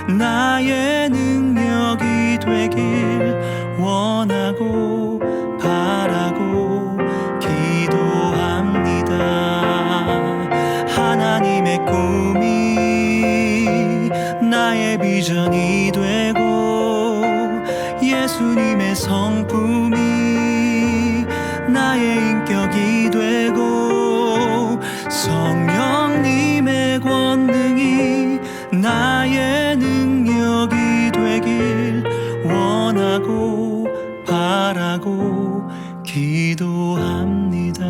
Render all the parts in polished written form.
나의 능력이 되길 원하고 바라고 기도합니다. 하나님의 꿈이 나의 비전이 되고 예수님의 성품이 나의 인격이 되고 성령님의 권능이 나의 능력이 되길 원하고 바라고 기도합니다.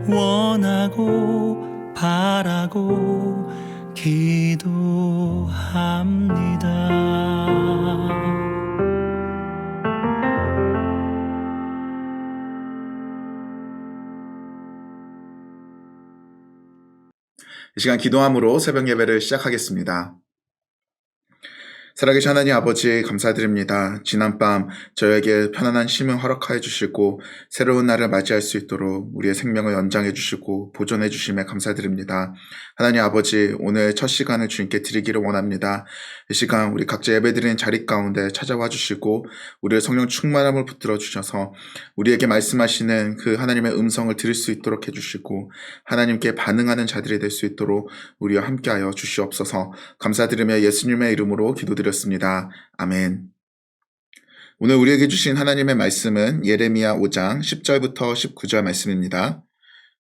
원하고 바라고 기도합니다. 이 시간 기도함으로 새벽 예배를 시작하겠습니다. 살아계신 하나님 아버지 감사드립니다. 지난밤 저에게 편안한 쉼을 허락하여 주시고 새로운 날을 맞이할 수 있도록 우리의 생명을 연장해 주시고 보존해 주심에 감사드립니다. 하나님 아버지, 오늘 첫 시간을 주님께 드리기를 원합니다. 이 시간 우리 각자 예배드리는 자리 가운데 찾아와 주시고 우리의 성령 충만함을 붙들어 주셔서 우리에게 말씀하시는 그 하나님의 음성을 들을 수 있도록 해주시고 하나님께 반응하는 자들이 될 수 있도록 우리와 함께하여 주시옵소서. 감사드리며 예수님의 이름으로 기도드렸습니다. 아멘. 오늘 우리에게 주신 하나님의 말씀은 예레미야 5장 10절부터 19절 말씀입니다.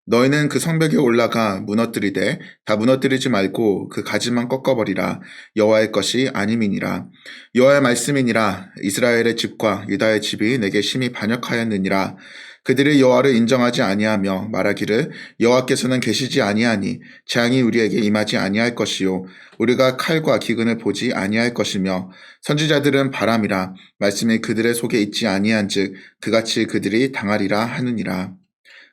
너희는 그 성벽에 올라가 무너뜨리되 다 무너뜨리지 말고 그 가지만 꺾어버리라. 여호와의 것이 아님이니라. 여호와의 말씀이니라. 이스라엘의 집과 유다의 집이 내게 심히 반역하였느니라. 그들이 여호와를 인정하지 아니하며 말하기를 여호와께서는 계시지 아니하니 재앙이 우리에게 임하지 아니할 것이요 우리가 칼과 기근을 보지 아니할 것이며 선지자들은 바람이라 말씀이 그들의 속에 있지 아니한즉 그같이 그들이 당하리라 하느니라.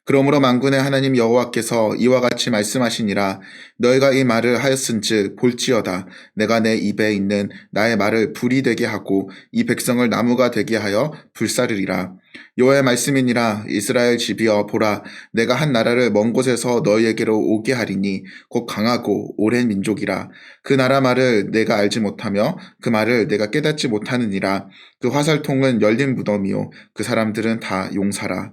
그러므로 만군의 하나님 여호와께서 이와 같이 말씀하시니라. 너희가 이 말을 하였은즉 볼지어다. 내가 내 입에 있는 나의 말을 불이 되게 하고 이 백성을 나무가 되게 하여 불사르리라. 여호와의 말씀이니라. 이스라엘 집이여 보라. 내가 한 나라를 먼 곳에서 너희에게로 오게 하리니 곧 강하고 오랜 민족이라. 그 나라 말을 내가 알지 못하며 그 말을 내가 깨닫지 못하느니라. 그 화살통은 열린 무덤이요 그 사람들은 다 용사라.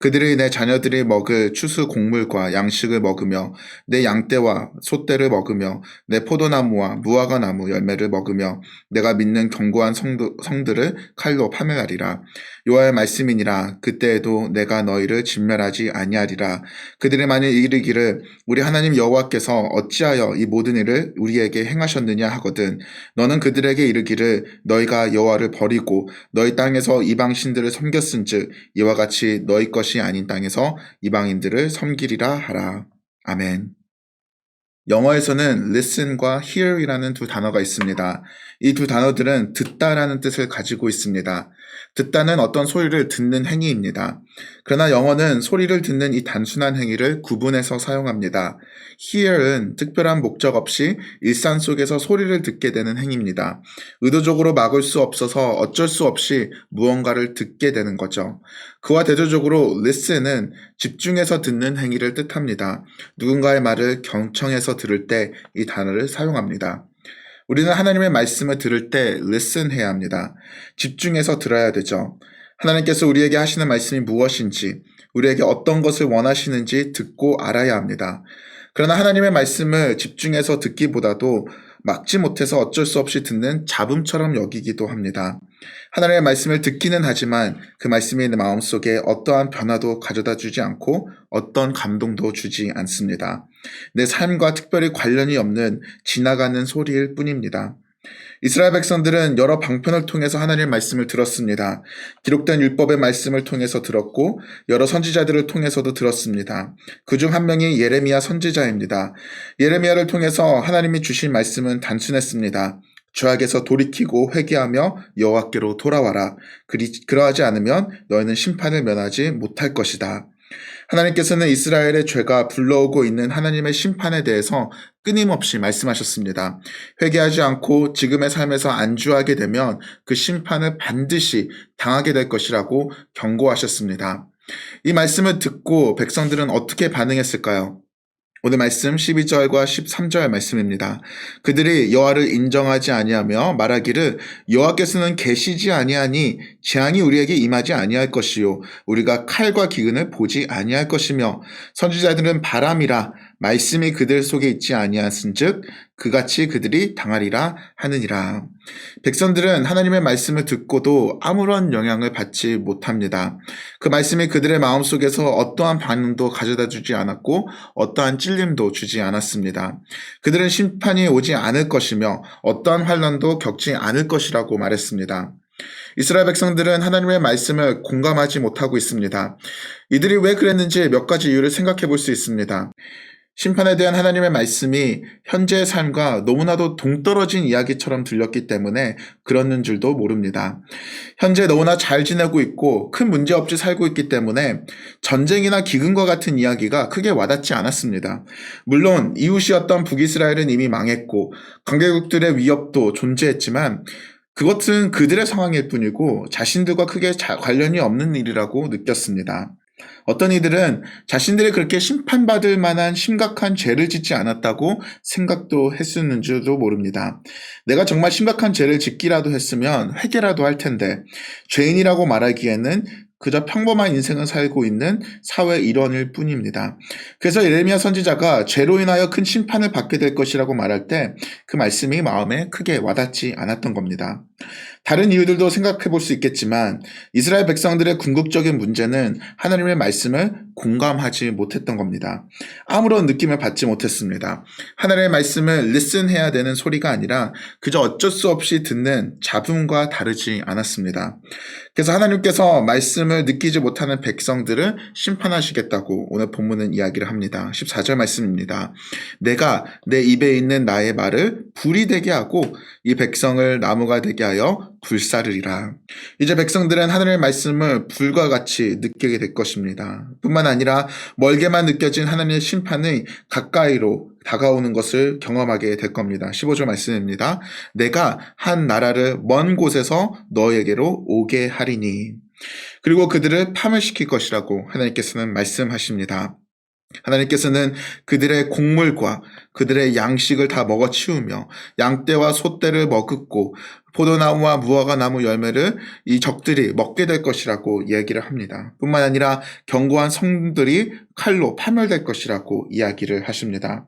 그들이 내 자녀들이 먹을 추수 곡물과 양식을 먹으며 내 양떼와 소떼를 먹으며 내 포도나무와 무화과나무 열매를 먹으며 내가 믿는 견고한 성들을 칼로 파멸하리라. 여호와의 말씀이니라. 그때에도 내가 너희를 진멸하지 아니하리라. 그들이 만일 이르기를 우리 하나님 여호와께서 어찌하여 이 모든 일을 우리에게 행하셨느냐 하거든 너는 그들에게 이르기를 너희가 여호와를 버리고 너희 땅에서 이방 신들을 섬겼은즉 이와 같이 너희 것이 아닌 땅에서 이방인들을 섬기리라 하라. 아멘. 영어에서는 listen과 hear이라는 두 단어가 있습니다. 이 두 단어들은 듣다라는 뜻을 가지고 있습니다. 듣다는 어떤 소리를 듣는 행위입니다. 그러나 영어는 소리를 듣는 이 단순한 행위를 구분해서 사용합니다. hear은 특별한 목적 없이 일상 속에서 소리를 듣게 되는 행위입니다. 의도적으로 막을 수 없어서 어쩔 수 없이 무언가를 듣게 되는 거죠. 그와 대조적으로 listen은 집중해서 듣는 행위를 뜻합니다. 누군가의 말을 경청해서 들을 때 이 단어를 사용합니다. 우리는 하나님의 말씀을 들을 때 listen 해야 합니다. 집중해서 들어야 되죠. 하나님께서 우리에게 하시는 말씀이 무엇인지, 우리에게 어떤 것을 원하시는지 듣고 알아야 합니다. 그러나 하나님의 말씀을 집중해서 듣기보다도 막지 못해서 어쩔 수 없이 듣는 잡음처럼 여기기도 합니다. 하나님의 말씀을 듣기는 하지만 그 말씀이 내 마음속에 어떠한 변화도 가져다 주지 않고 어떤 감동도 주지 않습니다. 내 삶과 특별히 관련이 없는 지나가는 소리일 뿐입니다. 이스라엘 백성들은 여러 방편을 통해서 하나님의 말씀을 들었습니다. 기록된 율법의 말씀을 통해서 들었고 여러 선지자들을 통해서도 들었습니다. 그중 한 명이 예레미야 선지자입니다. 예레미야를 통해서 하나님이 주신 말씀은 단순했습니다. 죄악에서 돌이키고 회개하며 여호와께로 돌아와라. 그러하지 않으면 너희는 심판을 면하지 못할 것이다. 하나님께서는 이스라엘의 죄가 불러오고 있는 하나님의 심판에 대해서 끊임없이 말씀하셨습니다. 회개하지 않고 지금의 삶에서 안주하게 되면 그 심판을 반드시 당하게 될 것이라고 경고하셨습니다. 이 말씀을 듣고 백성들은 어떻게 반응했을까요? 오늘 말씀 12절과 13절 말씀입니다. 그들이 여호와를 인정하지 아니하며 말하기를 여호와께서는 계시지 아니하니 재앙이 우리에게 임하지 아니할 것이요 우리가 칼과 기근을 보지 아니할 것이며 선지자들은 바람이라 말씀이 그들 속에 있지 아니하신즉 그같이 그들이 당하리라 하느니라. 백성들은 하나님의 말씀을 듣고도 아무런 영향을 받지 못합니다. 그 말씀이 그들의 마음속에서 어떠한 반응도 가져다 주지 않았고 어떠한 찔림도 주지 않았습니다. 그들은 심판이 오지 않을 것이며 어떠한 환난도 겪지 않을 것이라고 말했습니다. 이스라엘 백성들은 하나님의 말씀을 공감하지 못하고 있습니다. 이들이 왜 그랬는지 몇 가지 이유를 생각해 볼 수 있습니다. 심판에 대한 하나님의 말씀이 현재의 삶과 너무나도 동떨어진 이야기처럼 들렸기 때문에 그렇는 줄도 모릅니다. 현재 너무나 잘 지내고 있고 큰 문제 없이 살고 있기 때문에 전쟁이나 기근과 같은 이야기가 크게 와닿지 않았습니다. 물론 이웃이었던 북이스라엘은 이미 망했고 강대국들의 위협도 존재했지만 그것은 그들의 상황일 뿐이고 자신들과 크게 관련이 없는 일이라고 느꼈습니다. 어떤 이들은 자신들이 그렇게 심판받을 만한 심각한 죄를 짓지 않았다고 생각도 했었는지도 모릅니다. 내가 정말 심각한 죄를 짓기라도 했으면 회개라도 할 텐데 죄인이라고 말하기에는 그저 평범한 인생을 살고 있는 사회 일원일 뿐입니다. 그래서 예레미야 선지자가 죄로 인하여 큰 심판을 받게 될 것이라고 말할 때 그 말씀이 마음에 크게 와닿지 않았던 겁니다. 다른 이유들도 생각해 볼 수 있겠지만 이스라엘 백성들의 궁극적인 문제는 하나님의 말씀을 공감하지 못했던 겁니다. 아무런 느낌을 받지 못했습니다. 하나님의 말씀을 리슨해야 되는 소리가 아니라 그저 어쩔 수 없이 듣는 잡음과 다르지 않았습니다. 그래서 하나님께서 말씀을 느끼지 못하는 백성들을 심판하시겠다고 오늘 본문은 이야기를 합니다. 14절 말씀입니다. 내가 내 입에 있는 나의 말을 불이 되게 하고 이 백성을 나무가 되게 하여 불사르리라. 이제 백성들은 하나님의 말씀을 불과 같이 느끼게 될 것입니다. 뿐만 아니라 멀게만 느껴진 하나님의 심판이 가까이로 다가오는 것을 경험하게 될 겁니다. 15절 말씀입니다. 내가 한 나라를 먼 곳에서 너에게로 오게 하리니. 그리고 그들을 파멸시킬 것이라고 하나님께서는 말씀하십니다. 하나님께서는 그들의 곡물과 그들의 양식을 다 먹어치우며 양떼와 소떼를 먹었고 포도나무와 무화과 나무 열매를 이 적들이 먹게 될 것이라고 얘기를 합니다. 뿐만 아니라 견고한 성들이 칼로 파멸될 것이라고 이야기를 하십니다.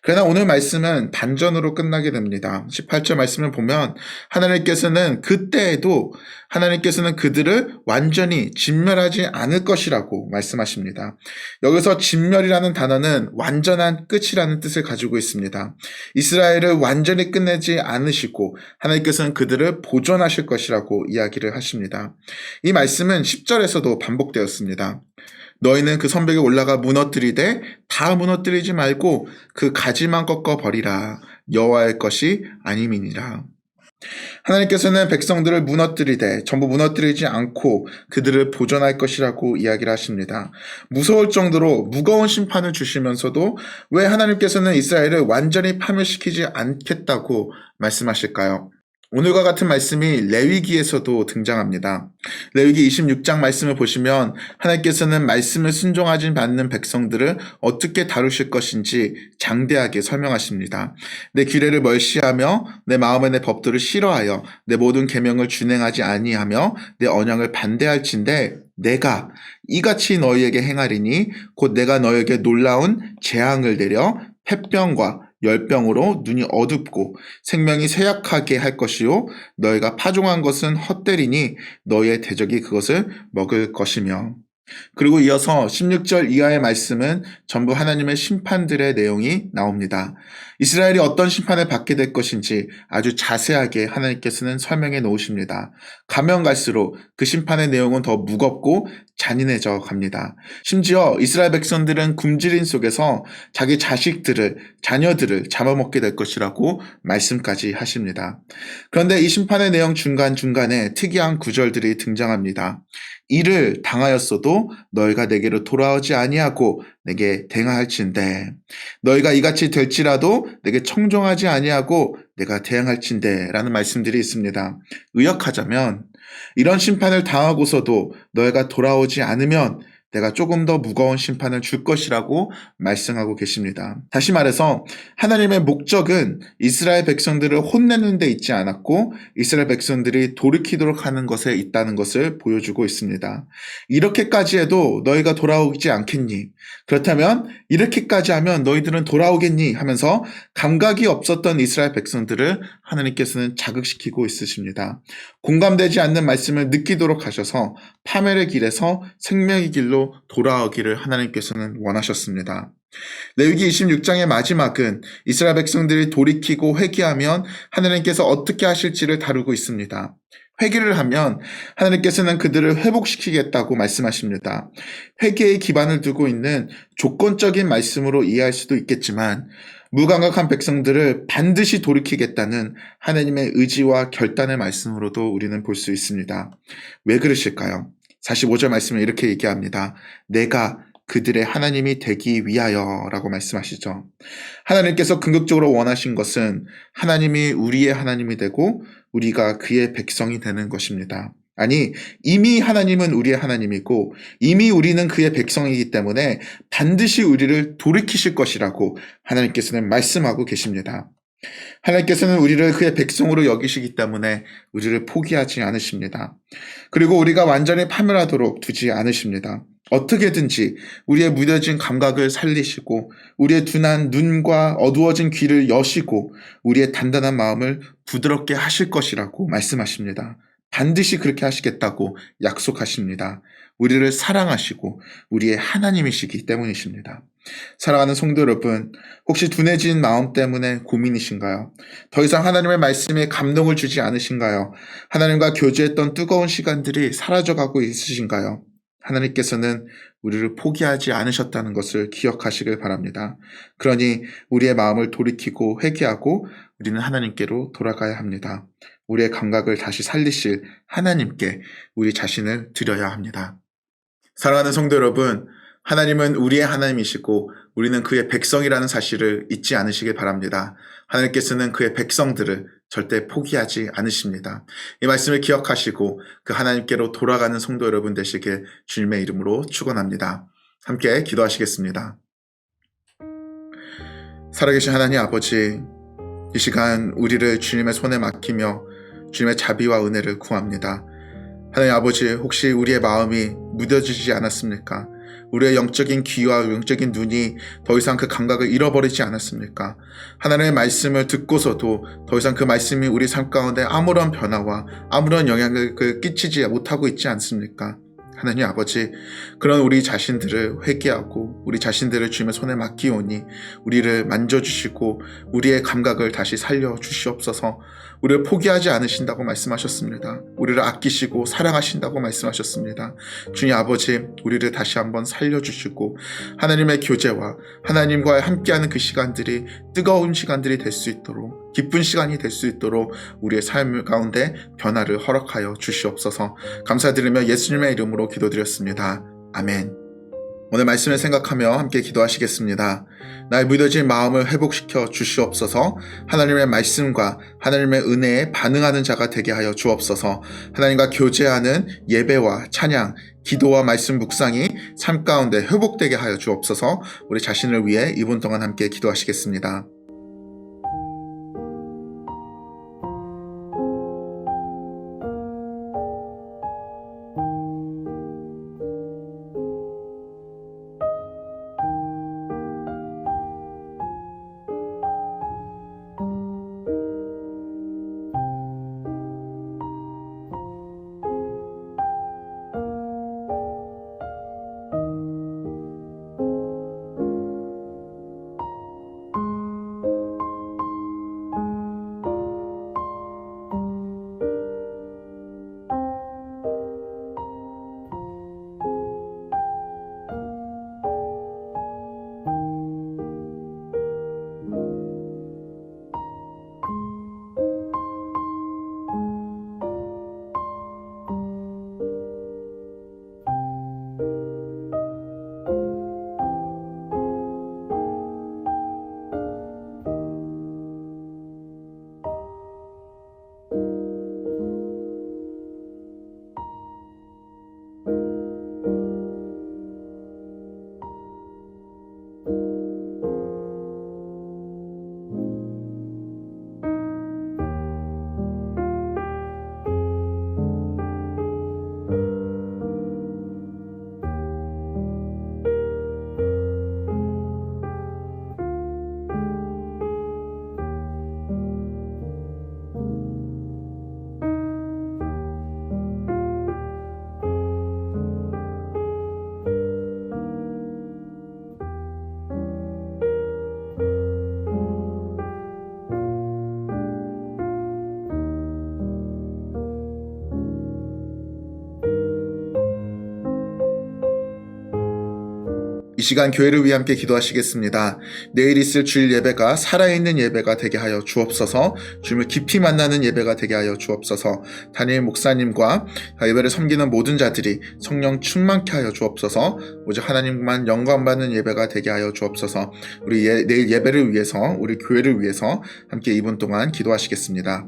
그러나 오늘 말씀은 반전으로 끝나게 됩니다. 18절 말씀을 보면 하나님께서는 그때에도 하나님께서는 그들을 완전히 진멸하지 않을 것이라고 말씀하십니다. 여기서 진멸이라는 단어는 완전한 끝이라는 뜻을 가지고 있습니다. 이스라엘을 완전히 끝내지 않으시고 하나님께서는 그들을 보존하실 것이라고 이야기를 하십니다. 이 말씀은 10절에서도 반복되었습니다. 너희는 그 선벽에 올라가 무너뜨리되 다 무너뜨리지 말고 그 가지만 꺾어 버리라. 여호와의 것이 아님이니라. 하나님께서는 백성들을 무너뜨리되 전부 무너뜨리지 않고 그들을 보존할 것이라고 이야기를 하십니다. 무서울 정도로 무거운 심판을 주시면서도 왜 하나님께서는 이스라엘을 완전히 파멸시키지 않겠다고 말씀하실까요? 오늘과 같은 말씀이 레위기에서도 등장합니다. 레위기 26장 말씀을 보시면 하나님께서는 말씀을 순종하지 않는 백성들을 어떻게 다루실 것인지 장대하게 설명하십니다. 내 규례를 멀시하며 내 마음에 내 법도를 싫어하여 내 모든 계명을 준행하지 아니하며 내 언약을 반대할진대 내가 이같이 너희에게 행하리니 곧 내가 너희에게 놀라운 재앙을 내려 폐병과 열병으로 눈이 어둡고 생명이 쇠약하게 할 것이요 너희가 파종한 것은 헛되리니 너희의 대적이 그것을 먹을 것이며. 그리고 이어서 16절 이하의 말씀은 전부 하나님의 심판들의 내용이 나옵니다. 이스라엘이 어떤 심판을 받게 될 것인지 아주 자세하게 하나님께서는 설명해 놓으십니다. 가면 갈수록 그 심판의 내용은 더 무겁고 잔인해져 갑니다. 심지어 이스라엘 백성들은 굶주림 속에서 자기 자녀들을 잡아먹게 될 것이라고 말씀까지 하십니다. 그런데 이 심판의 내용 중간중간에 특이한 구절들이 등장합니다. 이를 당하였어도 너희가 내게로 돌아오지 아니하고 내게 대항할진대 너희가 이같이 될지라도 내게 청종하지 아니하고 내가 대항할진대 라는 말씀들이 있습니다. 의역하자면 이런 심판을 당하고서도 너희가 돌아오지 않으면 내가 조금 더 무거운 심판을 줄 것이라고 말씀하고 계십니다. 다시 말해서 하나님의 목적은 이스라엘 백성들을 혼내는 데 있지 않았고 이스라엘 백성들이 돌이키도록 하는 것에 있다는 것을 보여주고 있습니다. 이렇게까지 해도 너희가 돌아오지 않겠니? 그렇다면 이렇게까지 하면 너희들은 돌아오겠니? 하면서 감각이 없었던 이스라엘 백성들을 하나님께서는 자극시키고 있으십니다. 공감되지 않는 말씀을 느끼도록 하셔서 파멸의 길에서 생명의 길로 돌아오기를 하나님께서는 원하셨습니다. 레위기 26장의 마지막은 이스라엘 백성들이 돌이키고 회개하면 하나님께서 어떻게 하실지를 다루고 있습니다. 회개를 하면 하나님께서는 그들을 회복시키겠다고 말씀하십니다. 회개의 기반을 두고 있는 조건적인 말씀으로 이해할 수도 있겠지만 무감각한 백성들을 반드시 돌이키겠다는 하나님의 의지와 결단의 말씀으로도 우리는 볼 수 있습니다. 왜 그러실까요? 45절 말씀을 이렇게 얘기합니다. 내가 그들의 하나님이 되기 위하여 라고 말씀하시죠. 하나님께서 궁극적으로 원하신 것은 하나님이 우리의 하나님이 되고 우리가 그의 백성이 되는 것입니다. 아니, 이미 하나님은 우리의 하나님이고 이미 우리는 그의 백성이기 때문에 반드시 우리를 돌이키실 것이라고 하나님께서는 말씀하고 계십니다. 하나님께서는 우리를 그의 백성으로 여기시기 때문에 우리를 포기하지 않으십니다. 그리고 우리가 완전히 파멸하도록 두지 않으십니다. 어떻게든지 우리의 무뎌진 감각을 살리시고 우리의 둔한 눈과 어두워진 귀를 여시고 우리의 단단한 마음을 부드럽게 하실 것이라고 말씀하십니다. 반드시 그렇게 하시겠다고 약속하십니다. 우리를 사랑하시고 우리의 하나님이시기 때문이십니다. 사랑하는 성도 여러분, 혹시 둔해진 마음 때문에 고민이신가요? 더 이상 하나님의 말씀에 감동을 주지 않으신가요? 하나님과 교제했던 뜨거운 시간들이 사라져가고 있으신가요? 하나님께서는 우리를 포기하지 않으셨다는 것을 기억하시길 바랍니다. 그러니 우리의 마음을 돌이키고 회개하고 우리는 하나님께로 돌아가야 합니다. 우리의 감각을 다시 살리실 하나님께 우리 자신을 드려야 합니다. 사랑하는 성도 여러분, 하나님은 우리의 하나님이시고 우리는 그의 백성이라는 사실을 잊지 않으시길 바랍니다. 하나님께서는 그의 백성들을 절대 포기하지 않으십니다. 이 말씀을 기억하시고 그 하나님께로 돌아가는 성도 여러분 되시길 주님의 이름으로 축원합니다. 함께 기도하시겠습니다. 살아계신 하나님 아버지, 이 시간 우리를 주님의 손에 맡기며 주님의 자비와 은혜를 구합니다. 하나님 아버지, 혹시 우리의 마음이 무뎌지지 않았습니까? 우리의 영적인 귀와 영적인 눈이 더 이상 그 감각을 잃어버리지 않았습니까? 하나님의 말씀을 듣고서도 더 이상 그 말씀이 우리 삶 가운데 아무런 변화와 아무런 영향을 끼치지 못하고 있지 않습니까? 하나님 아버지, 그런 우리 자신들을 회개하고 우리 자신들을 주님의 손에 맡기오니 우리를 만져주시고 우리의 감각을 다시 살려주시옵소서. 우리를 포기하지 않으신다고 말씀하셨습니다. 우리를 아끼시고 사랑하신다고 말씀하셨습니다. 주님 아버지, 우리를 다시 한번 살려주시고 하나님의 교제와 하나님과 함께하는 그 시간들이 뜨거운 시간들이 될 수 있도록, 기쁜 시간이 될 수 있도록 우리의 삶 가운데 변화를 허락하여 주시옵소서. 감사드리며 예수님의 이름으로 기도드렸습니다. 아멘. 오늘 말씀을 생각하며 함께 기도하시겠습니다. 나의 무뎌진 마음을 회복시켜 주시옵소서. 하나님의 말씀과 하나님의 은혜에 반응하는 자가 되게 하여 주옵소서. 하나님과 교제하는 예배와 찬양, 기도와 말씀 묵상이 삶 가운데 회복되게 하여 주옵소서. 우리 자신을 위해 이분 동안 함께 기도하시겠습니다. 이 시간 교회를 위해 함께 기도하시겠습니다. 내일 있을 주일 예배가 살아있는 예배가 되게 하여 주옵소서. 주님을 깊이 만나는 예배가 되게 하여 주옵소서. 담임 목사님과 예배를 섬기는 모든 자들이 성령 충만케 하여 주옵소서. 오직 하나님만 영광받는 예배가 되게 하여 주옵소서. 우리 내일 예배를 위해서, 우리 교회를 위해서 함께 2분 동안 기도하시겠습니다.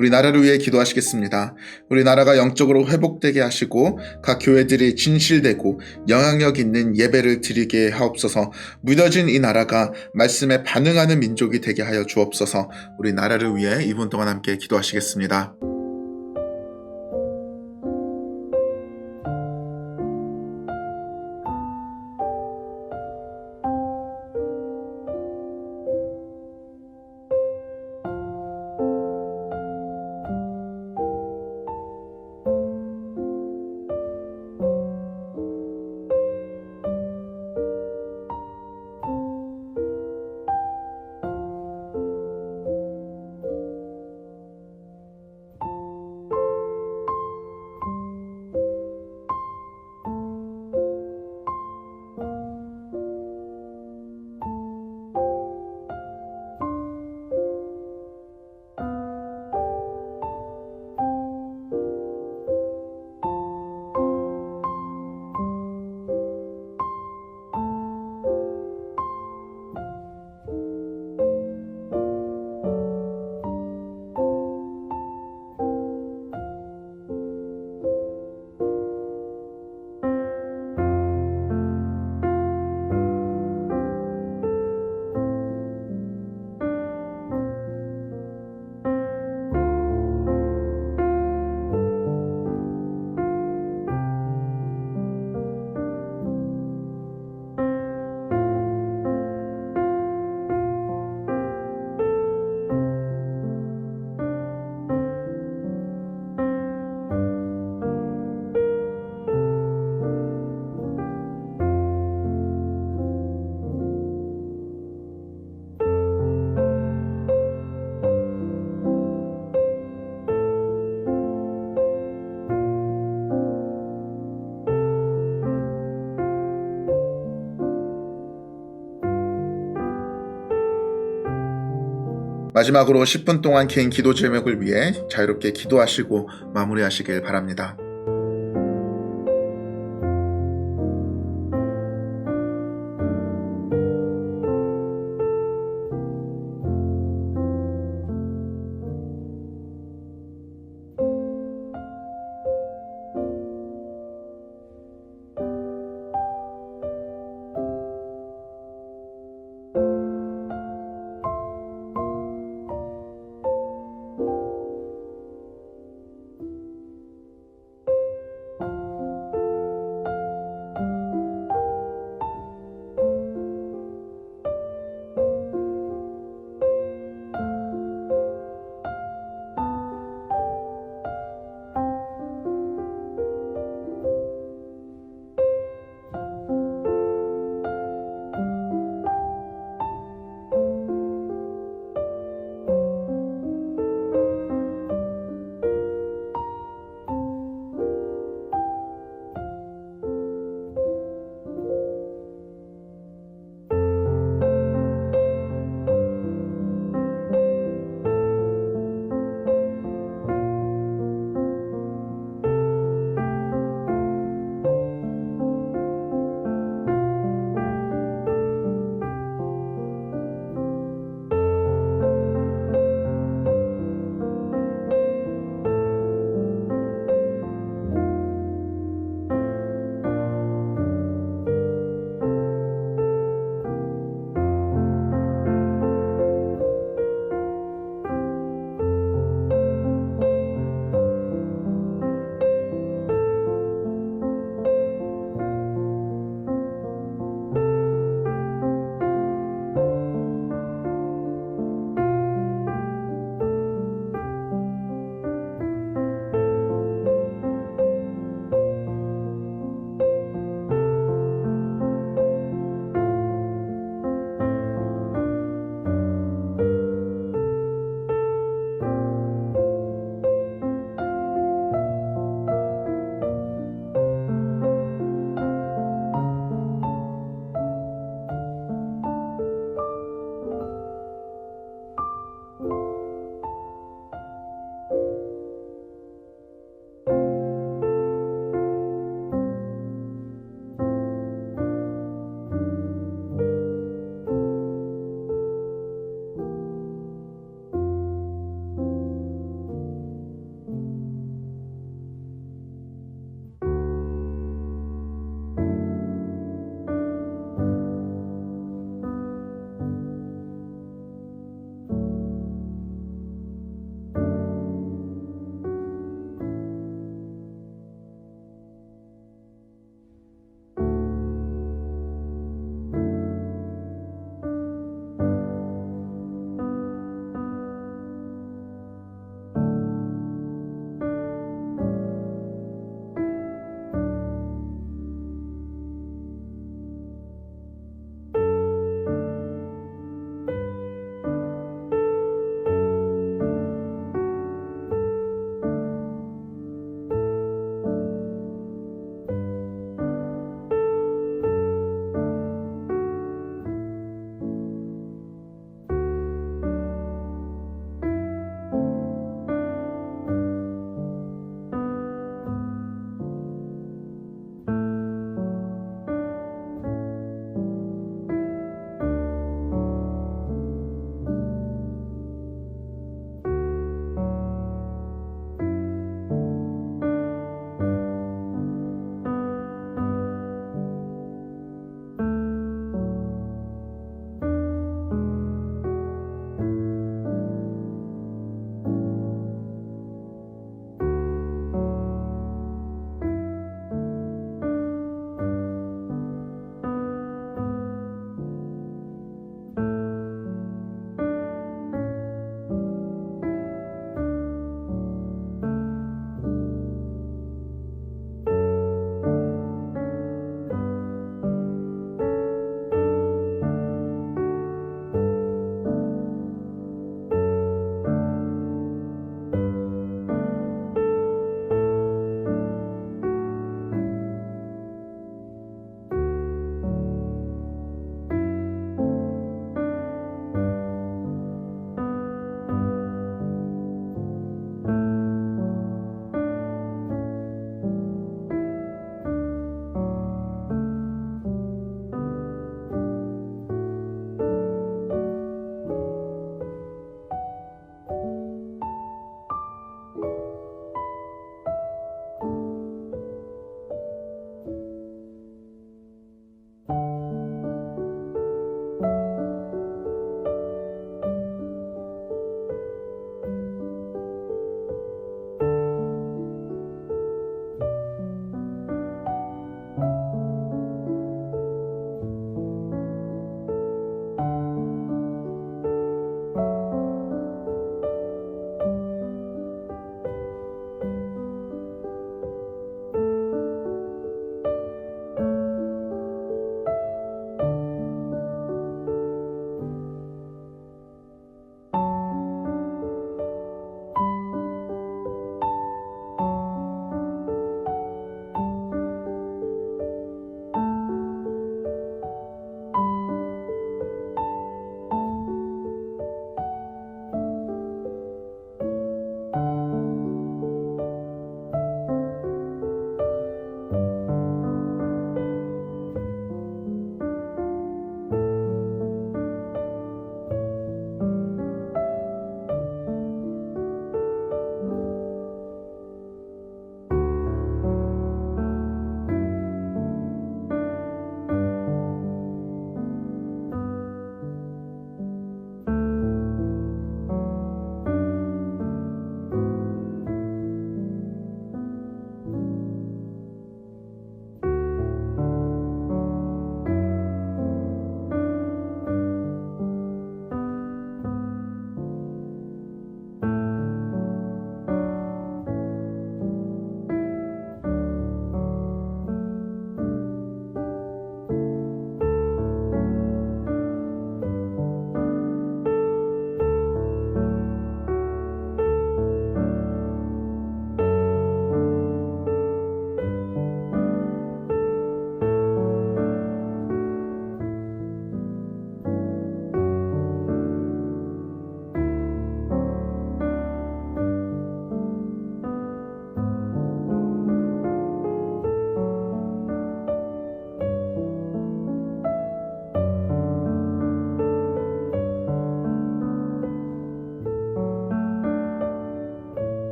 우리 나라를 위해 기도하시겠습니다. 우리 나라가 영적으로 회복되게 하시고 각 교회들이 진실되고 영향력 있는 예배를 드리게 하옵소서. 무뎌진 이 나라가 말씀에 반응하는 민족이 되게 하여 주옵소서. 우리 나라를 위해 2분 동안 함께 기도하시겠습니다. 마지막으로 10분 동안 개인 기도 제목을 위해 자유롭게 기도하시고 마무리하시길 바랍니다.